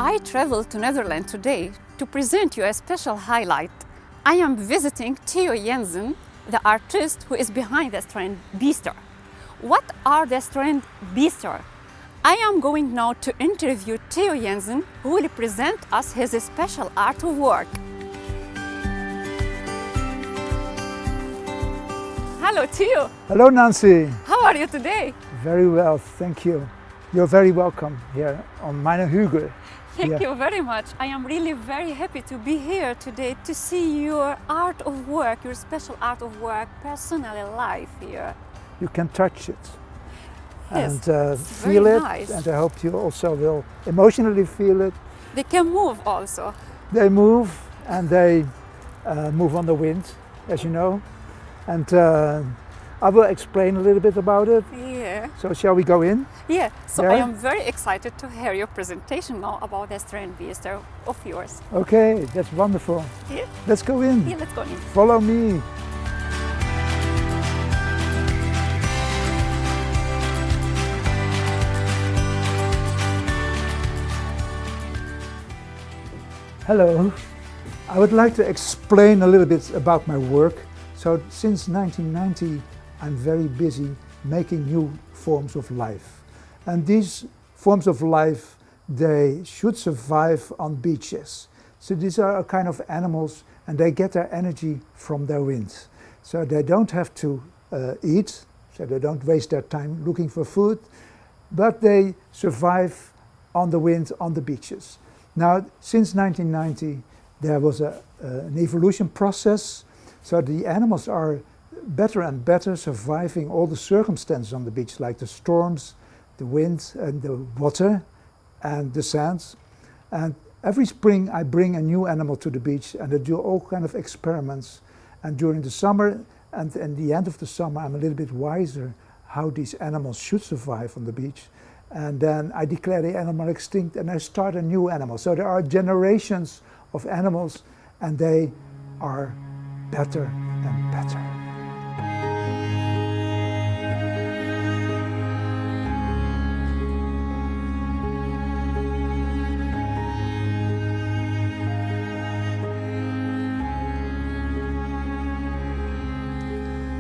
I traveled to Netherlands today to present you a special highlight. I am visiting Theo Jansen, the artist who is behind the strand Beaster. What are the strand Beaster? I am going now to interview Theo Jansen, who will present us his special art of work. Hello Theo. Hello Nancy. How are you today? Very well, thank you. You're very welcome here on meine Hügel. Thank you very much. I am really very happy to be here today to see your art of work, your special art of work, personally live here. You can touch it Yes, and feel it, nice. and I hope you also will emotionally feel it. They can move also. They move and they move on the wind, as you know. And I will explain a little bit about it. Yeah. So shall we go in? Yeah, so Yeah? I am very excited to hear your presentation now about the strand Beaster of yours. Okay, that's wonderful. Yeah, Let's go in. yeah, let's go in. Follow me. Hello. I would like to explain a little bit about my work. So since 1990, I'm very busy making new forms of life. And these forms of life, they should survive on beaches. So these are a kind of animals and they get their energy from their wind. So they don't have to eat, so they don't waste their time looking for food, but they survive on the wind on the beaches. Now, since 1990, there was an evolution process. So the animals are better and better surviving all the circumstances on the beach, like the storms, the wind and the water and the sands. And every spring I bring a new animal to the beach and I do all kind of experiments. And during the summer and the end of the summer, I'm a little bit wiser how these animals should survive on the beach. And then I declare the animal extinct and I start a new animal. So there are generations of animals and they are better and better.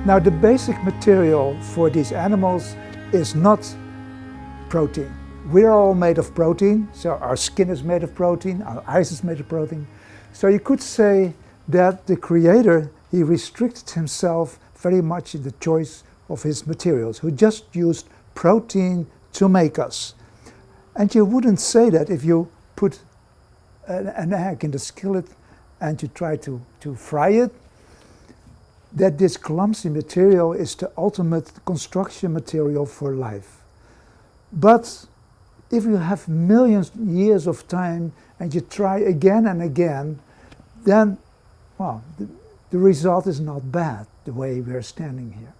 Now the basic material for these animals is not protein. We're all made of protein, so our skin is made of protein, our eyes is made of protein. So you could say that the creator, he restricted himself very much in the choice of his materials, who just used protein to make us. And you wouldn't say that if you put an egg in the skillet and you try to fry it, that this clumsy material is the ultimate construction material for life. But if you have millions of years of time and you try again and again, then, well, the result is not bad, the way we're standing here.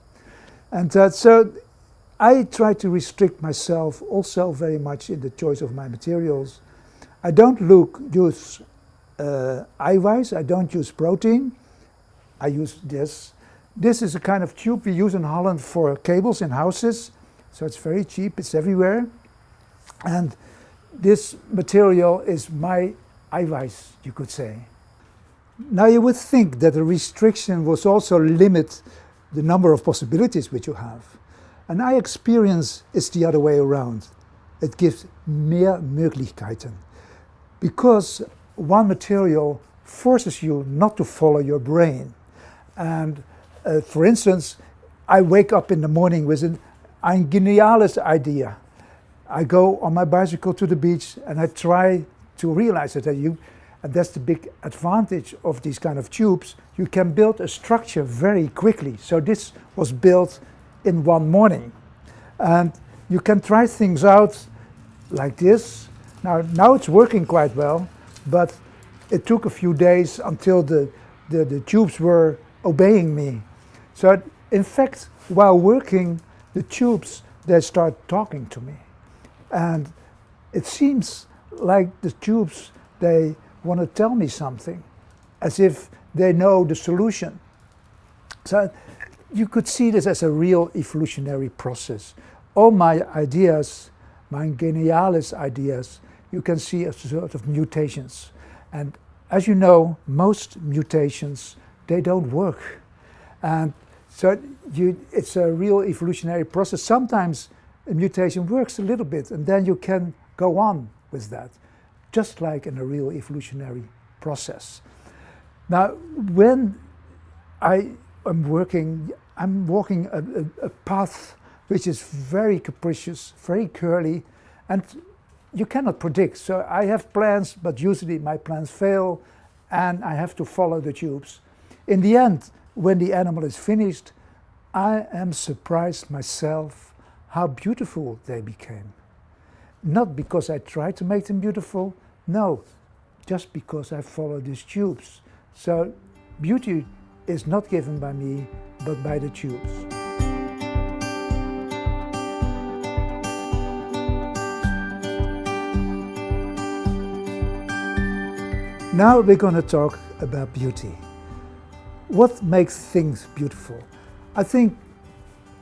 And so I try to restrict myself also very much in the choice of my materials. I don't use eiweiß, I don't use protein. I use this. This is a kind of tube we use in Holland for cables in houses. So it's very cheap, it's everywhere. And this material is my eiweiß, you could say. Now you would think that a restriction was also limit the number of possibilities which you have. And I experience it's the other way around. It gives mehr Möglichkeiten. Because one material forces you not to follow your brain. And for instance, I wake up in the morning with ein geniales idea. I go on my bicycle to the beach and I try to realize it. And that's the big advantage of these kind of tubes. You can build a structure very quickly. So this was built in one morning. And you can try things out like this. Now it's working quite well, but it took a few days until the tubes were obeying me. So in fact, while working, the tubes, they start talking to me. And it seems like the tubes, they want to tell me something, as if they know the solution. So you could see this as a real evolutionary process. All my ideas, my geniales ideas, you can see a sort of mutations. And as you know, most mutations, they don't work. And so it's a real evolutionary process. Sometimes a mutation works a little bit and then you can go on with that, just like in a real evolutionary process. Now, when I'm walking a path which is very capricious, very curly, and you cannot predict. So I have plans, but usually my plans fail, and I have to follow the tubes. In the end, when the animal is finished, I am surprised myself how beautiful they became. Not because I tried to make them beautiful, no, just because I followed these tubes. So beauty is not given by me, but by the tubes. Now we're going to talk about beauty. What makes things beautiful? I think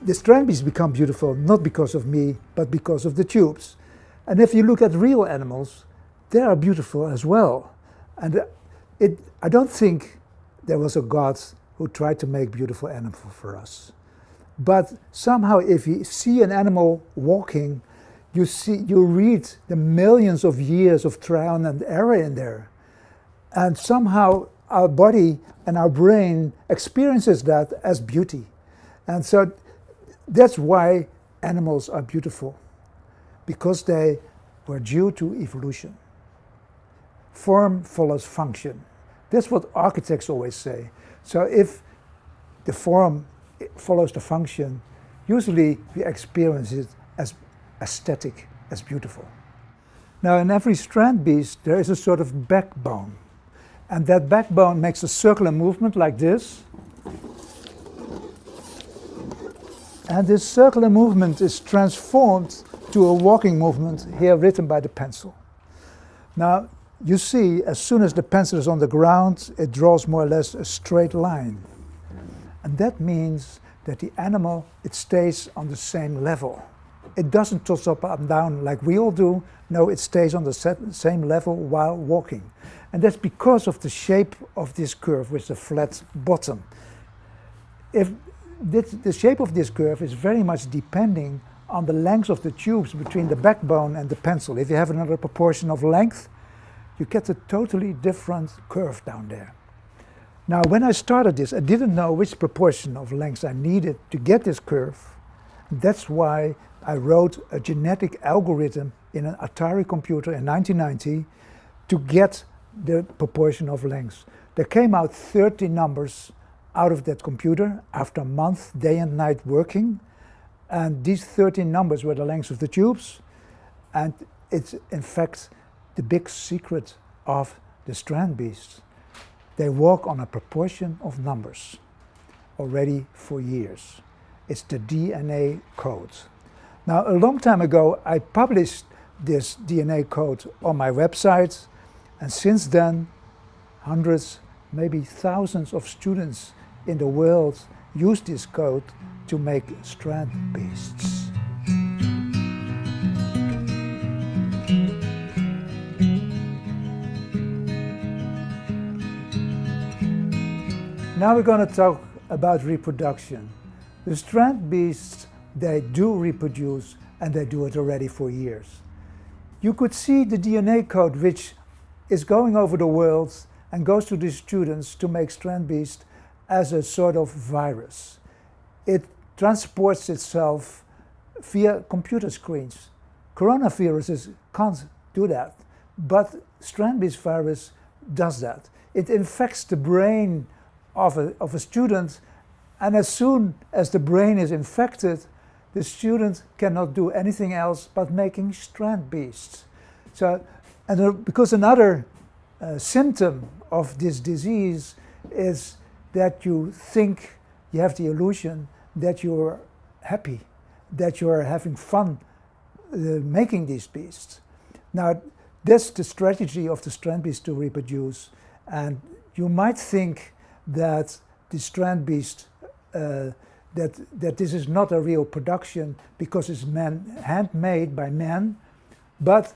the strand beads become beautiful not because of me, but because of the tubes. And if you look at real animals, they are beautiful as well. And I don't think there was a God who tried to make beautiful animals for us. But somehow if you see an animal walking, you read the millions of years of trial and error in there. And somehow our body and our brain experiences that as beauty. And so that's why animals are beautiful, because they were due to evolution. Form follows function. That's what architects always say. So if the form follows the function, usually we experience it as aesthetic, as beautiful. Now in every strand beast there is a sort of backbone. And that backbone makes a circular movement like this. And this circular movement is transformed to a walking movement, here written by the pencil. Now, you see, as soon as the pencil is on the ground, it draws more or less a straight line. And that means that the animal, it stays on the same level. It doesn't toss up and down like we all do. No, it stays on the same level while walking. And that's because of the shape of this curve with the flat bottom. The shape of this curve is very much depending on the length of the tubes between the backbone and the pencil. If you have another proportion of length, you get a totally different curve down there. Now, when I started this, I didn't know which proportion of length I needed to get this curve. That's why I wrote a genetic algorithm in an Atari computer in 1990 to get the proportion of lengths. There came out 30 numbers out of that computer after a month, day and night working. And these 13 numbers were the lengths of the tubes. And it's in fact the big secret of the strand beasts. They walk on a proportion of numbers already for years. It's the DNA code. Now, a long time ago, I published this DNA code on my website. And since then, hundreds, maybe thousands of students in the world use this code to make strand beasts. Now we're going to talk about reproduction. The strand beasts, they do reproduce, and they do it already for years. You could see the DNA code which is going over the world and goes to the students to make strand beasts as a sort of virus. It transports itself via computer screens. Coronaviruses can't do that, but strand beast virus does that. It infects the brain of a student, and as soon as the brain is infected, the student cannot do anything else but making strand beasts. So, because another symptom of this disease is that you think you have the illusion that you're happy, that you're having fun making these beasts. Now, that's the strategy of the strand beast to reproduce, and you might think that the strand beast, that this is not a real production because it's handmade by men, but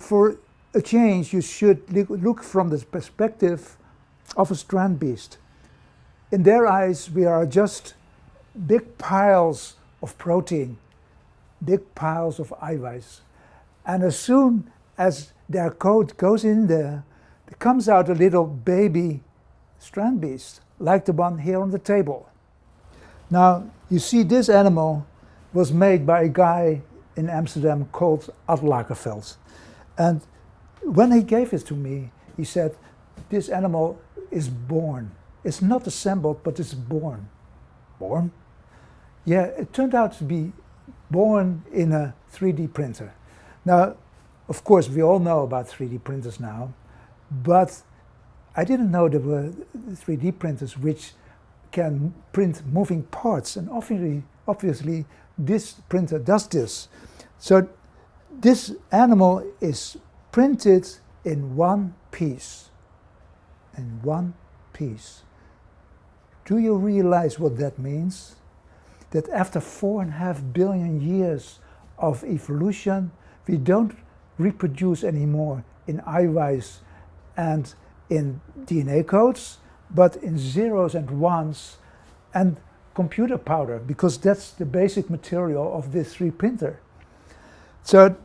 for a change, you should look from the perspective of a strand beast. In their eyes, we are just big piles of protein, big piles of eiweiß. And as soon as their coat goes in there, there comes out a little baby strand beast, like the one here on the table. Now, you see, this animal was made by a guy in Amsterdam called Ad Lagerfeld. And when he gave it to me, he said, this animal is born. It's not assembled, but it's born. Born? Yeah, it turned out to be born in a 3D printer. Now, of course, we all know about 3D printers now, but I didn't know there were 3D printers which can print moving parts, and obviously this printer does this. So this animal is printed in one piece. In one piece. Do you realize what that means? That after 4.5 billion years of evolution, we don't reproduce anymore in eiweiß and in DNA codes, but in zeros and ones and computer powder, because that's the basic material of this 3D printer. So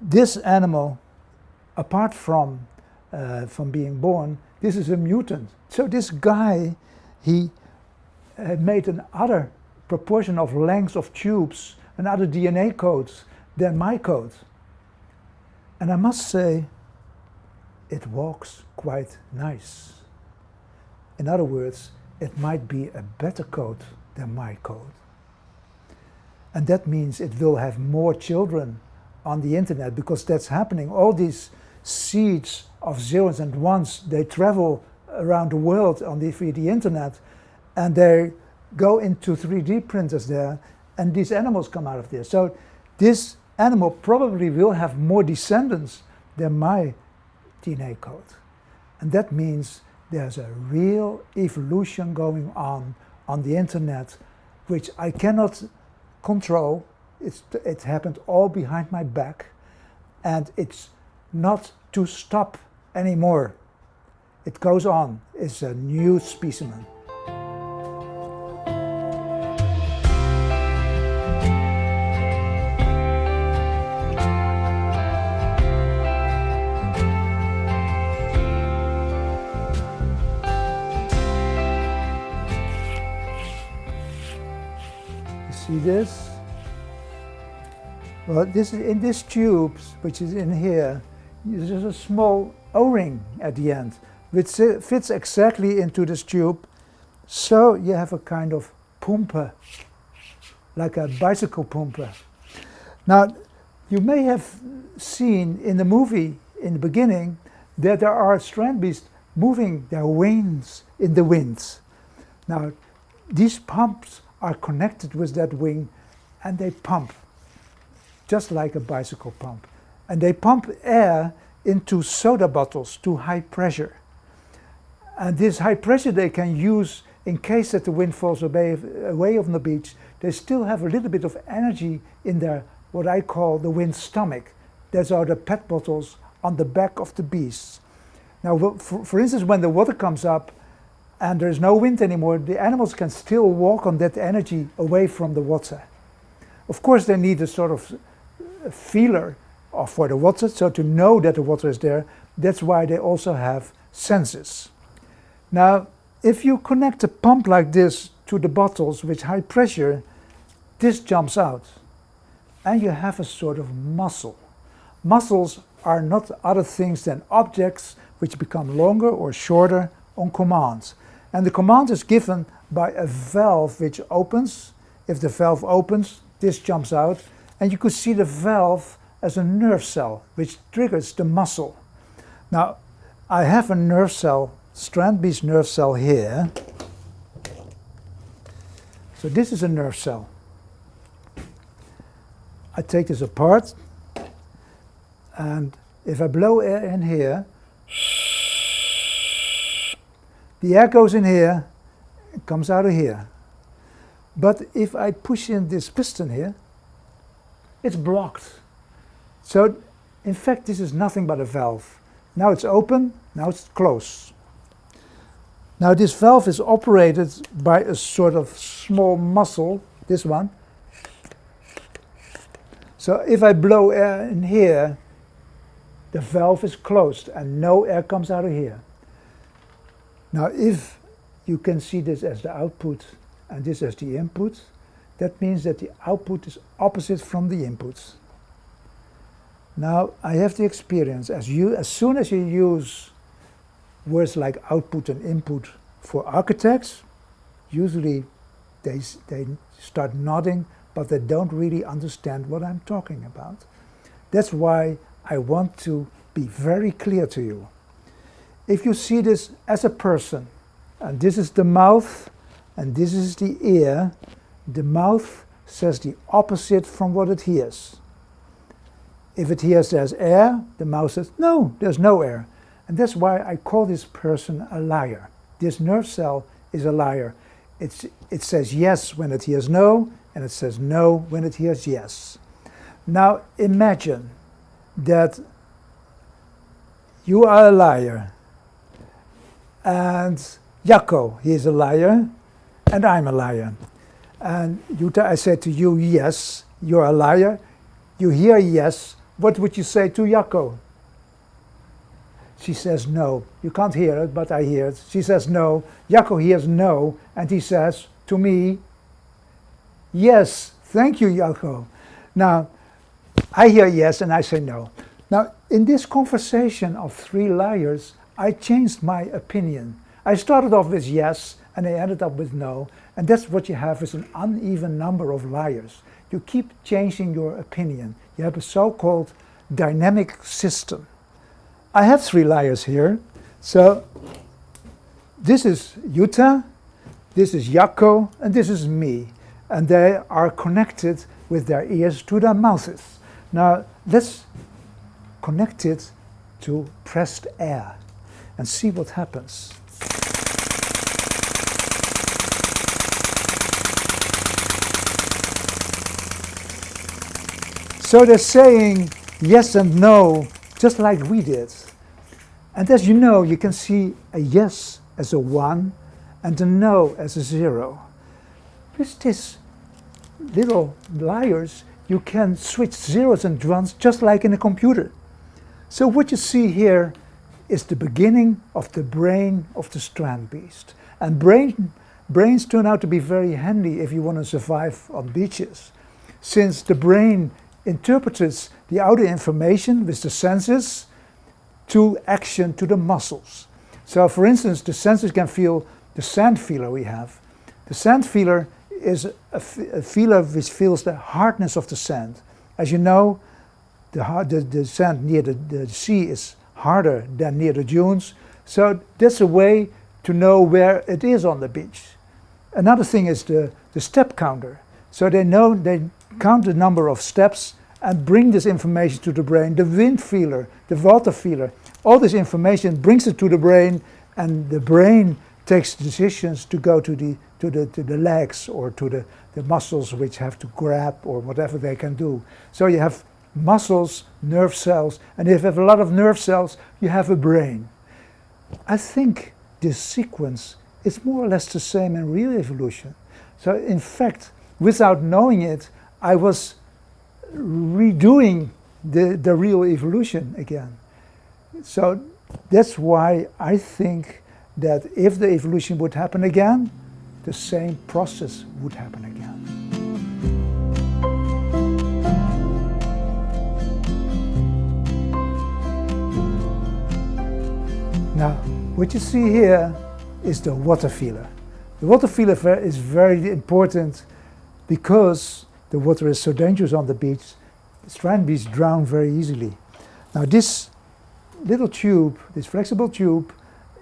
this animal, apart from being born, this is a mutant. So this guy, he made another proportion of lengths of tubes and other DNA codes than my code. And I must say, it walks quite nice. In other words, it might be a better code than my code. And that means it will have more children on the internet, because that's happening. All these seeds of zeros and ones, they travel around the world on the 3D internet, and they go into 3D printers there, and these animals come out of there. So this animal probably will have more descendants than my DNA code. And that means there's a real evolution going on the internet, which I cannot control. It happened all behind my back, and it's not to stop anymore. It goes on. It's a new specimen. See this? Well, this is in this tube, which is in here, there's a small O-ring at the end, which fits exactly into this tube. So you have a kind of pumper, like a bicycle pumper. Now, you may have seen in the movie in the beginning that there are strand beasts moving their wings in the wind. Now, these pumps are connected with that wing, and they pump, just like a bicycle pump. And they pump air into soda bottles to high pressure. And this high pressure they can use in case that the wind falls away on the beach. They still have a little bit of energy in their, what I call the wind stomach. Those are the PET bottles on the back of the beasts. Now, for instance, when the water comes up and there's no wind anymore, the animals can still walk on that energy away from the water. Of course, they need a sort of feeler for the water, so to know that the water is there. That's why they also have senses. Now, if you connect a pump like this to the bottles with high pressure, this jumps out, and you have a sort of muscle. Muscles are not other things than objects which become longer or shorter on command. And the command is given by a valve which opens. If the valve opens, this jumps out, and you could see the valve as a nerve cell which triggers the muscle. Now, I have a nerve cell, strand beast nerve cell here. So this is a nerve cell. I take this apart, and if I blow air in here, the air goes in here, it comes out of here. But if I push in this piston here, it's blocked. So in fact this is nothing but a valve. Now it's open, now it's closed. Now this valve is operated by a sort of small muscle, this one. So if I blow air in here, the valve is closed and no air comes out of here. Now if you can see this as the output and this as the input, that means that the output is opposite from the input. Now I have the experience, as soon as you use words like output and input for architects, usually they start nodding, but they don't really understand what I'm talking about. That's why I want to be very clear to you. If you see this as a person, and this is the mouth, and this is the ear, the mouth says the opposite from what it hears. If it hears there's air, the mouth says, no, there's no air. And that's why I call this person a liar. This nerve cell is a liar. It says yes when it hears no, and it says no when it hears yes. Now imagine that you are a liar, and Jacco, he is a liar, and I'm a liar. And Jutta, I say to you, yes, you're a liar. You hear yes, what would you say to Jacco? She says no. You can't hear it, but I hear it. She says no. Jacco hears no, and he says to me, yes, thank you, Jacco. Now, I hear yes, and I say no. Now, in this conversation of three liars, I changed my opinion. I started off with yes, and I ended up with no. And that's what you have is an uneven number of liars. You keep changing your opinion. You have a so-called dynamic system. I have three liars here. So this is Jutta, this is Jacco, and this is me. And they are connected with their ears to their mouths. Now let's connect it to pressed air and see what happens. So they're saying yes and no, just like we did. And as you know, you can see a yes as a 1 and a no as a 0. With these little liars, you can switch zeros and ones just like in a computer. So what you see here is the beginning of the brain of the strand beast. And brains turn out to be very handy if you want to survive on beaches, since the brain interprets the outer information with the senses to action to the muscles. So for instance, the senses can feel the sand feeler we have. The sand feeler is a feeler which feels the hardness of the sand. As you know, the sand near the sea is harder than near the dunes. So that's a way to know where it is on the beach. Another thing is the step counter. So they count the number of steps and bring this information to the brain. The wind feeler, the water feeler, all this information brings it to the brain, and the brain takes decisions to go to the legs or to the muscles which have to grab or whatever they can do. So you have muscles, nerve cells, and if you have a lot of nerve cells, you have a brain. I think this sequence is more or less the same in real evolution. So in fact, without knowing it, I was redoing the real evolution again. So that's why I think that if the evolution would happen again, the same process would happen again. Now, what you see here is the water feeler. The water feeler is very important because the water is so dangerous on the beach. Strand beasts drown very easily. Now this little tube, this flexible tube,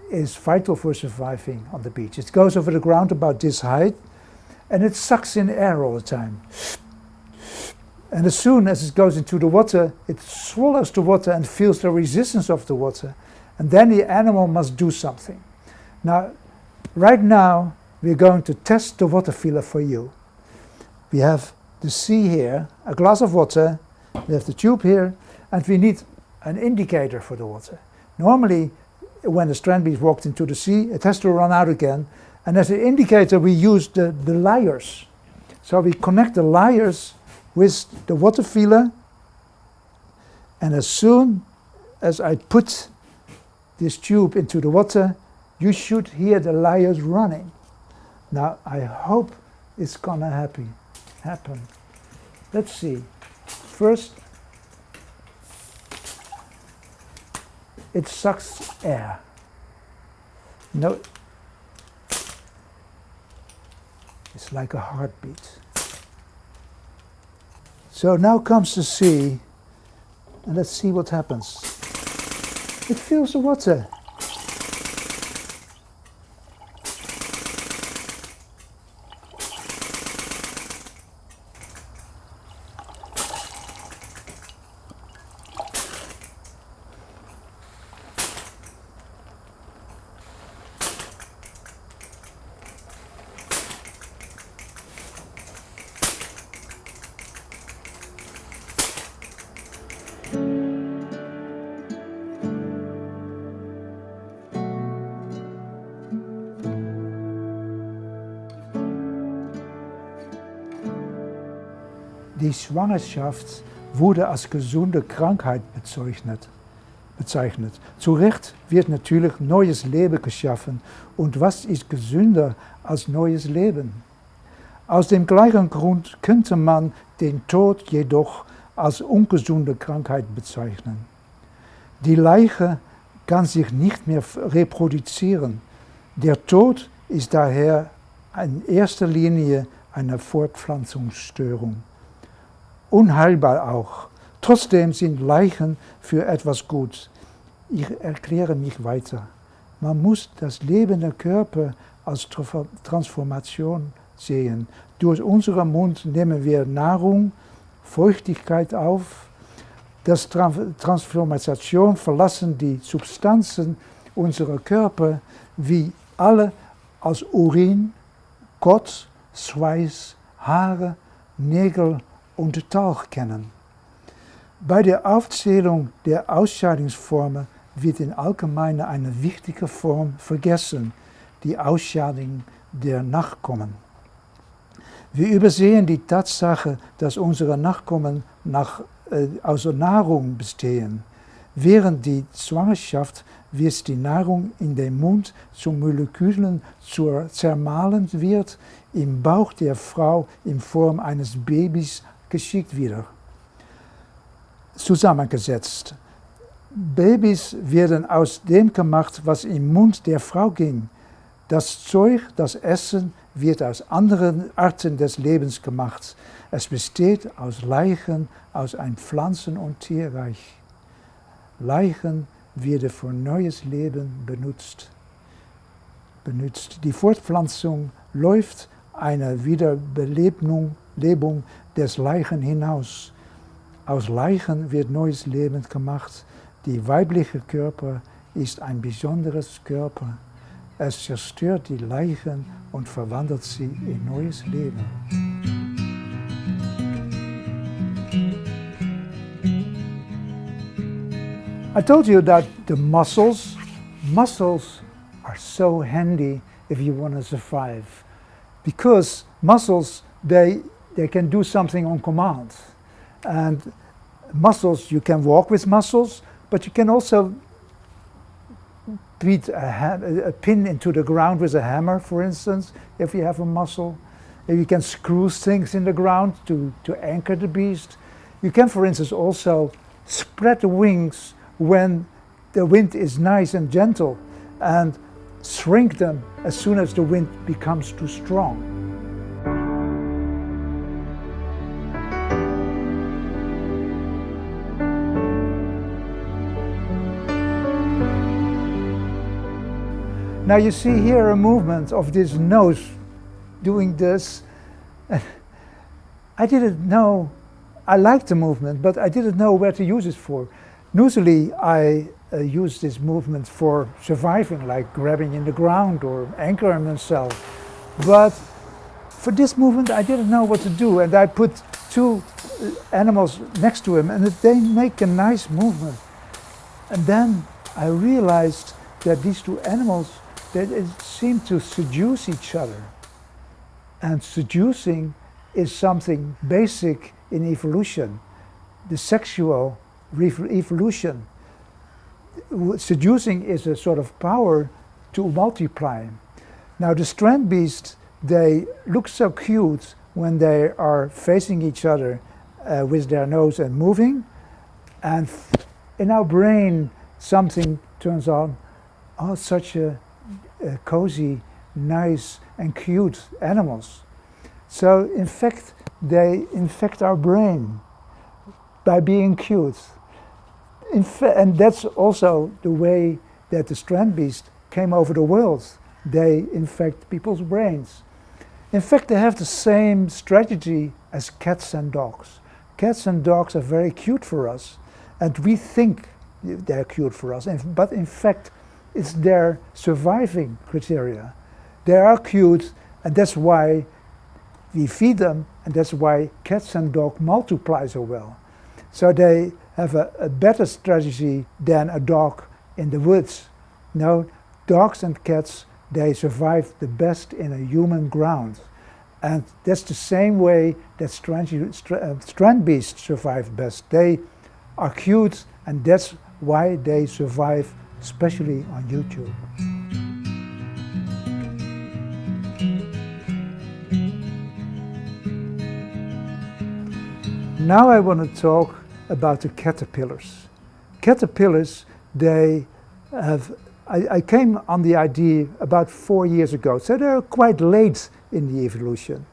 is vital for surviving on the beach. It goes over the ground about this height, and it sucks in air all the time. And as soon as it goes into the water, it swallows the water and feels the resistance of the water. And then the animal must do something. Now, right now, we're going to test the water feeler for you. We have the sea here, a glass of water, we have the tube here, and we need an indicator for the water. Normally, when a strand beast walks into the sea, it has to run out again, and as an indicator we use the lyres. So we connect the lyres with the water feeler, and as soon as I put this tube into the water, you should hear the lyres running. Now I hope it's gonna happen. Let's see. First, it sucks air. No, it's like a heartbeat. So now comes the sea, and let's see what happens. It fills the water. Die Schwangerschaft wurde als gesunde Krankheit bezeichnet. Zu Recht wird natürlich neues Leben geschaffen. Und was ist gesünder als neues Leben? Aus dem gleichen Grund könnte man den Tod jedoch als ungesunde Krankheit bezeichnen. Die Leiche kann sich nicht mehr reproduzieren. Der Tod ist daher in erster Linie eine Fortpflanzungsstörung. Unheilbar auch. Trotzdem sind Leichen für etwas gut. Ich erkläre mich weiter. Man muss das lebende Körper als Transformation sehen. Durch unseren Mund nehmen wir Nahrung, Feuchtigkeit auf. Das Transformation verlassen die Substanzen unserer Körper wie alle als Urin, Kot, Schweiß, Haare, Nägel und Talg kennen. Bei der Aufzählung der Ausscheidungsformen wird im Allgemeinen eine wichtige Form vergessen, die Ausscheidung der Nachkommen. Wir übersehen die Tatsache, dass unsere Nachkommen aus Nahrung bestehen. Während die Schwangerschaft wird die Nahrung in den Mund zu Molekülen zermahlen wird, im Bauch der Frau in Form eines Babys geschickt wieder zusammengesetzt. Babys werden aus dem gemacht, was im Mund der Frau ging. Das Zeug, das Essen, wird aus anderen Arten des Lebens gemacht. Es besteht aus Leichen, aus einem Pflanzen- und Tierreich. Leichen werden für neues Leben benutzt. Die Fortpflanzung läuft eine Wiederbelebung des Leichen hinaus. Aus Leichen wird neues Leben gemacht. Die weibliche Körper ist ein besonderes Körper. Es zerstört die Leichen und verwandelt sie in neues Leben. I told you that the muscles are so handy if you want to survive. Because muscles, they can do something on command. And muscles, you can walk with muscles, but you can also beat a pin into the ground with a hammer, for instance, if you have a muscle. If you can screw things in the ground to anchor the beast. You can, for instance, also spread the wings when the wind is nice and gentle and shrink them as soon as the wind becomes too strong. Now you see here a movement of this nose doing this. I didn't know, I liked the movement, but I didn't know where to use it for. Usually I use this movement for surviving, like grabbing in the ground or anchoring myself. But for this movement I didn't know what to do, and I put two animals next to him, and they make a nice movement. And then I realized that these two animals, they seem to seduce each other. And seducing is something basic in evolution, the sexual evolution. Seducing is a sort of power to multiply. Now the strand beasts, they look so cute when they are facing each other with their nose and moving. And in our brain, something turns on, oh, such a cozy, nice and cute animals. So in fact, they infect our brain by being cute. And that's also the way that the strand beast came over the world. They infect people's brains. In fact, they have the same strategy as cats and dogs. Cats and dogs are very cute for us, and we think they're cute for us, but in fact, it's their surviving criteria. They are cute, and that's why we feed them, and that's why cats and dogs multiply so well. So they have a better strategy than a dog in the woods. No, dogs and cats, they survive the best in a human ground. And that's the same way that strand beasts survive best. They are cute, and that's why they survive, especially on YouTube. Now I want to talk about the caterpillars. Caterpillars, they have, I came on the idea about 4 years ago, so they're quite late in the evolution.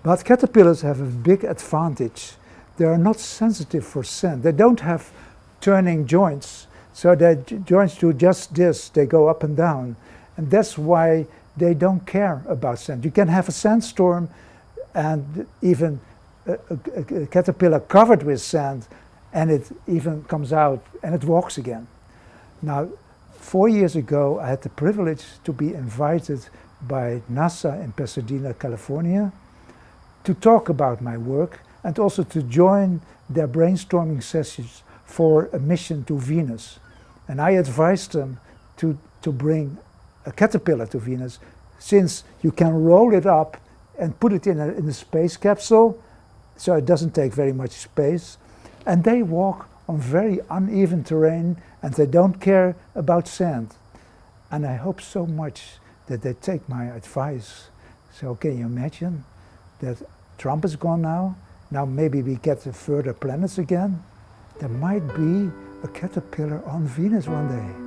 But caterpillars have a big advantage. They are not sensitive for scent. They don't have turning joints, so their joints do just this, they go up and down. And that's why they don't care about scent. You can have a sandstorm and even a caterpillar covered with sand, and it even comes out and it walks again. Now, 4 years ago, I had the privilege to be invited by NASA in Pasadena, California, to talk about my work and also to join their brainstorming sessions for a mission to Venus. And I advised them to bring a caterpillar to Venus, since you can roll it up and put it in a space capsule, so it doesn't take very much space. And they walk on very uneven terrain, and they don't care about sand. And I hope so much that they take my advice. So can you imagine that Trump is gone now? Now maybe we get the further planets again. There might be a caterpillar on Venus one day.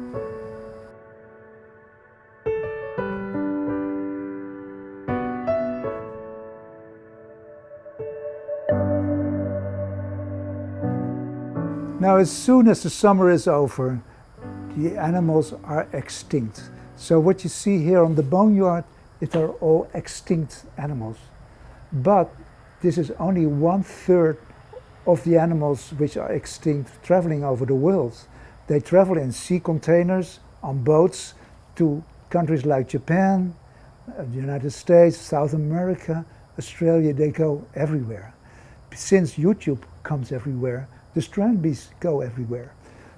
Now, as soon as the summer is over, the animals are extinct. So what you see here on the boneyard, it are all extinct animals. But this is only 1/3 of the animals which are extinct traveling over the world. They travel in sea containers, on boats, to countries like Japan, the United States, South America, Australia. They go everywhere. Since YouTube comes everywhere, the strand beasts go everywhere.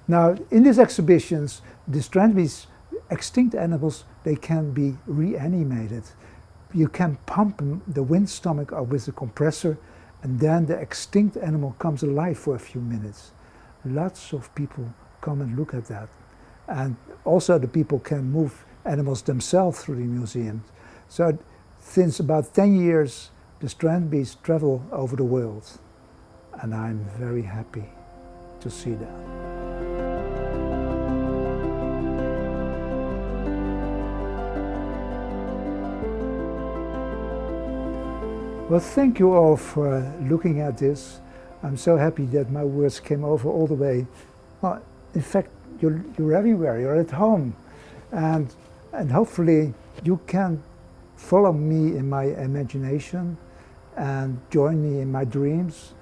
Now, in these exhibitions, the strand beasts, extinct animals, they can be reanimated. You can pump the wind stomach up with a compressor, and then the extinct animal comes alive for a few minutes. Lots of people come and look at that. And also the people can move animals themselves through the museum. So since about 10 years, the strand beasts travel over the world. And I'm very happy to see that. Well, thank you all for looking at this. I'm so happy that my words came over all the way. Well, in fact, you're everywhere, you're at home. And hopefully you can follow me in my imagination and join me in my dreams.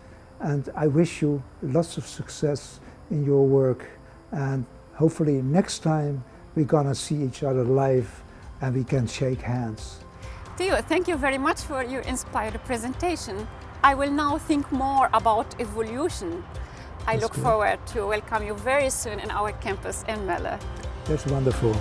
And I wish you lots of success in your work. And hopefully next time we're gonna see each other live and we can shake hands. Theo, thank you very much for your inspired presentation. I will now think more about evolution. I That's look good. forward to welcome you very soon in our campus in Melle. That's wonderful.